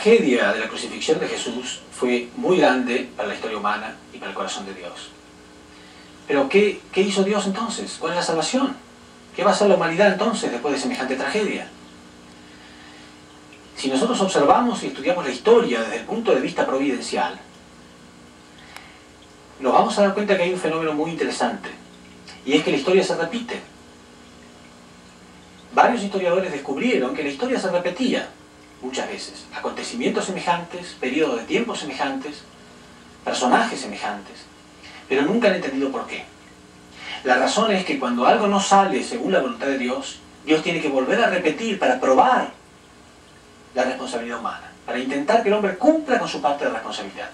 tragedia de la crucifixión de Jesús fue muy grande para la historia humana y para el corazón de Dios. Pero ¿qué hizo Dios entonces? ¿Cuál es la salvación? ¿Qué va a hacer la humanidad entonces después de semejante tragedia? Si nosotros observamos y estudiamos la historia desde el punto de vista providencial, nos vamos a dar cuenta que hay un fenómeno muy interesante, y es que la historia se repite. Varios historiadores descubrieron que la historia se repetía muchas veces. Acontecimientos semejantes, periodos de tiempo semejantes, personajes semejantes, pero nunca han entendido por qué. La razón es que cuando algo no sale según la voluntad de Dios, Dios tiene que volver a repetir para probar la responsabilidad humana, para intentar que el hombre cumpla con su parte de responsabilidad.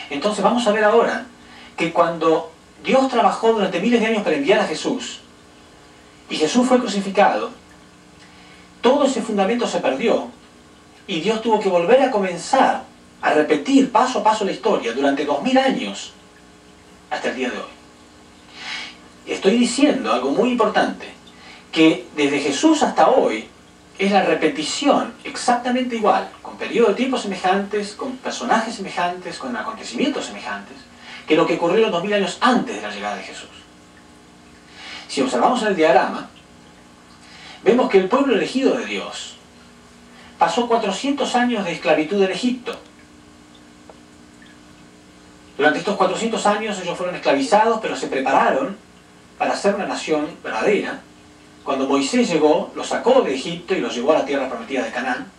Entonces vamos a ver ahora que cuando Dios trabajó durante miles de años para enviar a Jesús, y Jesús fue crucificado, todo ese fundamento se perdió, y Dios tuvo que volver a comenzar a repetir paso a paso la historia durante 2000 años, hasta el día de hoy. Estoy diciendo algo muy importante, que desde Jesús hasta hoy, es la repetición exactamente igual, con periodos de tiempo semejantes, con personajes semejantes, con acontecimientos semejantes, que lo que ocurrió los 2000 años antes de la llegada de Jesús. Si observamos el diagrama, vemos que el pueblo elegido de Dios pasó 400 años de esclavitud en Egipto. Durante estos 400 años ellos fueron esclavizados, pero se prepararon para ser una nación verdadera. Cuando Moisés llegó, los sacó de Egipto y los llevó a la tierra prometida de Canaán,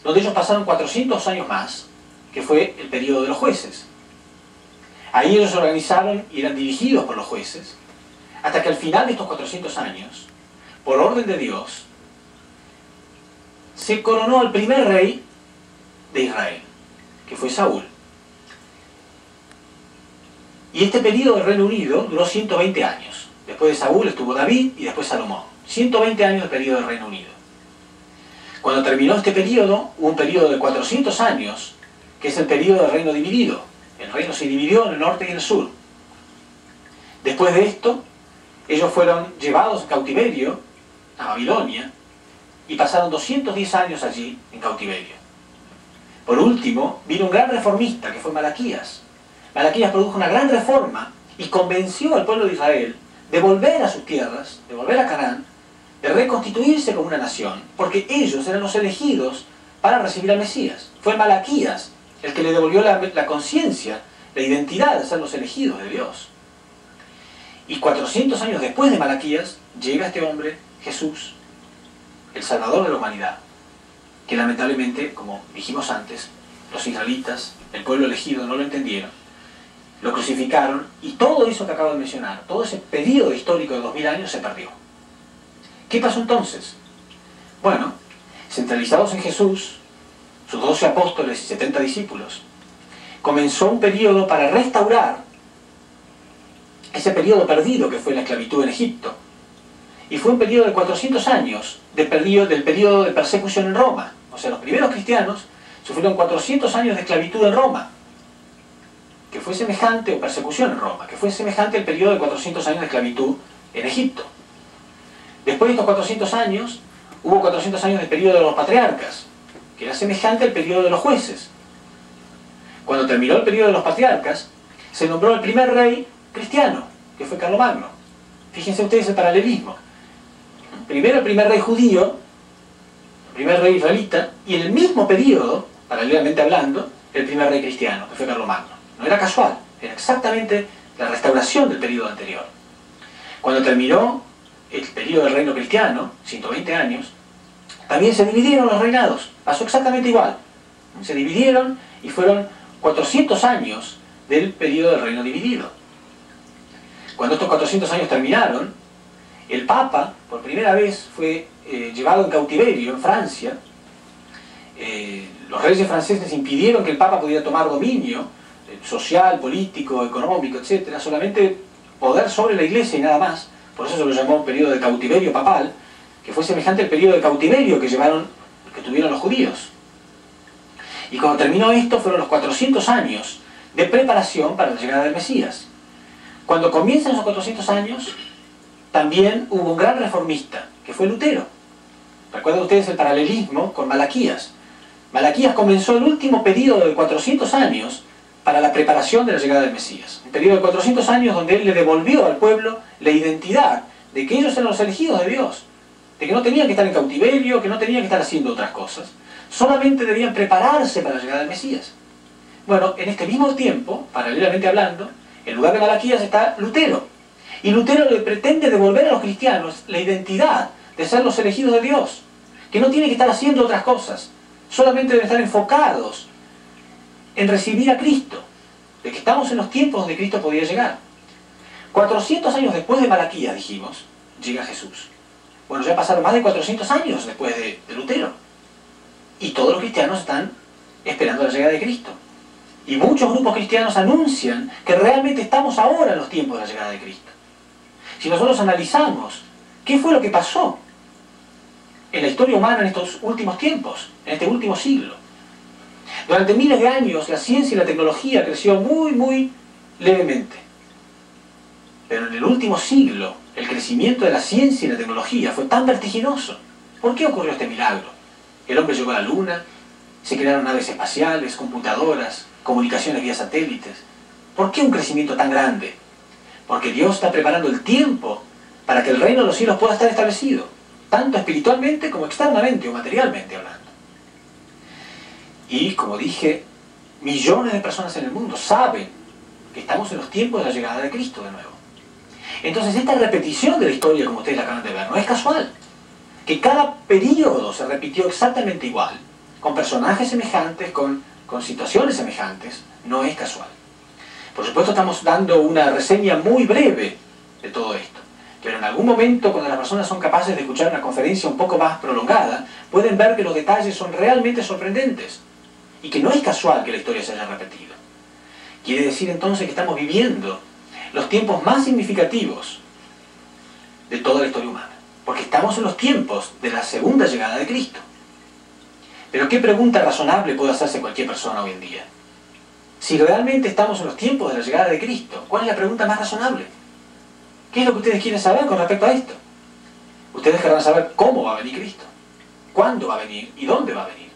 donde ellos pasaron 400 años más, que fue el periodo de los jueces. Ahí ellos se organizaron y eran dirigidos por los jueces, hasta que al final de estos 400 años, por orden de Dios, se coronó al primer rey de Israel, que fue Saúl. Y este periodo del Reino Unido duró 120 años. Después de Saúl estuvo David y después Salomón. 120 años de periodo del Reino Unido. Cuando terminó este periodo, hubo un periodo de 400 años, que es el periodo del reino dividido. El reino se dividió en el norte y en el sur. Después de esto, ellos fueron llevados en cautiverio a Babilonia y pasaron 210 años allí en cautiverio. Por último, vino un gran reformista, que fue Malaquías. Malaquías produjo una gran reforma y convenció al pueblo de Israel de volver a sus tierras, de volver a Canaán, de reconstituirse como una nación, porque ellos eran los elegidos para recibir al Mesías. Fue Malaquías el que le devolvió la conciencia, la identidad de ser los elegidos de Dios. Y 400 años después de Malaquías, llega este hombre, Jesús, el Salvador de la humanidad, que lamentablemente, como dijimos antes, los israelitas, el pueblo elegido, no lo entendieron, lo crucificaron, y todo eso que acabo de mencionar, todo ese periodo histórico de 2000 años se perdió. ¿Qué pasó entonces? Bueno, centralizados en Jesús, sus 12 apóstoles y 70 discípulos, comenzó un periodo para restaurar ese periodo perdido que fue la esclavitud en Egipto. Y fue un periodo de 400 años del periodo de persecución en Roma. O sea, los primeros cristianos sufrieron 400 años de esclavitud en Roma, que fue semejante, o persecución en Roma, que fue semejante al periodo de 400 años de esclavitud en Egipto. Después de estos 400 años, hubo 400 años de periodo de los patriarcas, que era semejante al periodo de los jueces. Cuando terminó el periodo de los patriarcas, se nombró el primer rey cristiano, que fue Carlomagno. Fíjense ustedes el paralelismo. Primero el primer rey judío, el primer rey israelita, y en el mismo periodo, paralelamente hablando, el primer rey cristiano, que fue Carlomagno. No era casual, era exactamente la restauración del periodo anterior. Cuando terminó el periodo del reino cristiano, 120 años, también se dividieron los reinados. Pasó exactamente igual. Se dividieron y fueron 400 años del periodo del reino dividido. Cuando estos 400 años terminaron, el Papa, por primera vez, fue llevado en cautiverio en Francia. Los reyes franceses impidieron que el Papa pudiera tomar dominio social, político, económico, etc. Solamente poder sobre la Iglesia y nada más. Por eso se lo llamó periodo de cautiverio papal, que fue semejante al periodo de cautiverio que tuvieron los judíos. Y cuando terminó esto, fueron los 400 años de preparación para la llegada del Mesías. Cuando comienzan esos 400 años, también hubo un gran reformista, que fue Lutero. Recuerden ustedes el paralelismo con Malaquías. Malaquías comenzó el último periodo de 400 años para la preparación de la llegada del Mesías. Un periodo de 400 años donde él le devolvió al pueblo la identidad de que ellos eran los elegidos de Dios, de que no tenían que estar en cautiverio, que no tenían que estar haciendo otras cosas. Solamente debían prepararse para la llegada del Mesías. Bueno, en este mismo tiempo, paralelamente hablando, en lugar de Malaquías está Lutero. Y Lutero le pretende devolver a los cristianos la identidad de ser los elegidos de Dios, que no tienen que estar haciendo otras cosas, solamente deben estar enfocados en recibir a Cristo, de que estamos en los tiempos donde Cristo podía llegar. 400 años después de Malaquías, dijimos, llega Jesús. Bueno, ya pasaron más de 400 años después de Lutero. Y todos los cristianos están esperando la llegada de Cristo. Y muchos grupos cristianos anuncian que realmente estamos ahora en los tiempos de la llegada de Cristo. Si nosotros analizamos qué fue lo que pasó en la historia humana en estos últimos tiempos, en este último siglo. Durante miles de años la ciencia y la tecnología creció muy levemente. Pero en el último siglo el crecimiento de la ciencia y la tecnología fue tan vertiginoso. ¿Por qué ocurrió este milagro? El hombre llegó a la luna, se crearon naves espaciales, computadoras, comunicaciones vía satélites. ¿Por qué un crecimiento tan grande? Porque Dios está preparando el tiempo para que el reino de los cielos pueda estar establecido, tanto espiritualmente como externamente o materialmente hablando. Y, como dije, millones de personas en el mundo saben que estamos en los tiempos de la llegada de Cristo de nuevo. Entonces, esta repetición de la historia, como ustedes la acaban de ver, no es casual. Que cada periodo se repitió exactamente igual, con personajes semejantes, con situaciones semejantes, no es casual. Por supuesto, estamos dando una reseña muy breve de todo esto. Pero en algún momento, cuando las personas son capaces de escuchar una conferencia un poco más prolongada, pueden ver que los detalles son realmente sorprendentes y que no es casual que la historia se haya repetido. Quiere decir entonces que estamos viviendo los tiempos más significativos de toda la historia humana, porque estamos en los tiempos de la segunda llegada de Cristo. Pero ¿qué pregunta razonable puede hacerse cualquier persona hoy en día? Si realmente estamos en los tiempos de la llegada de Cristo, ¿cuál es la pregunta más razonable? ¿Qué es lo que ustedes quieren saber con respecto a esto? Ustedes querrán saber cómo va a venir Cristo, cuándo va a venir y dónde va a venir.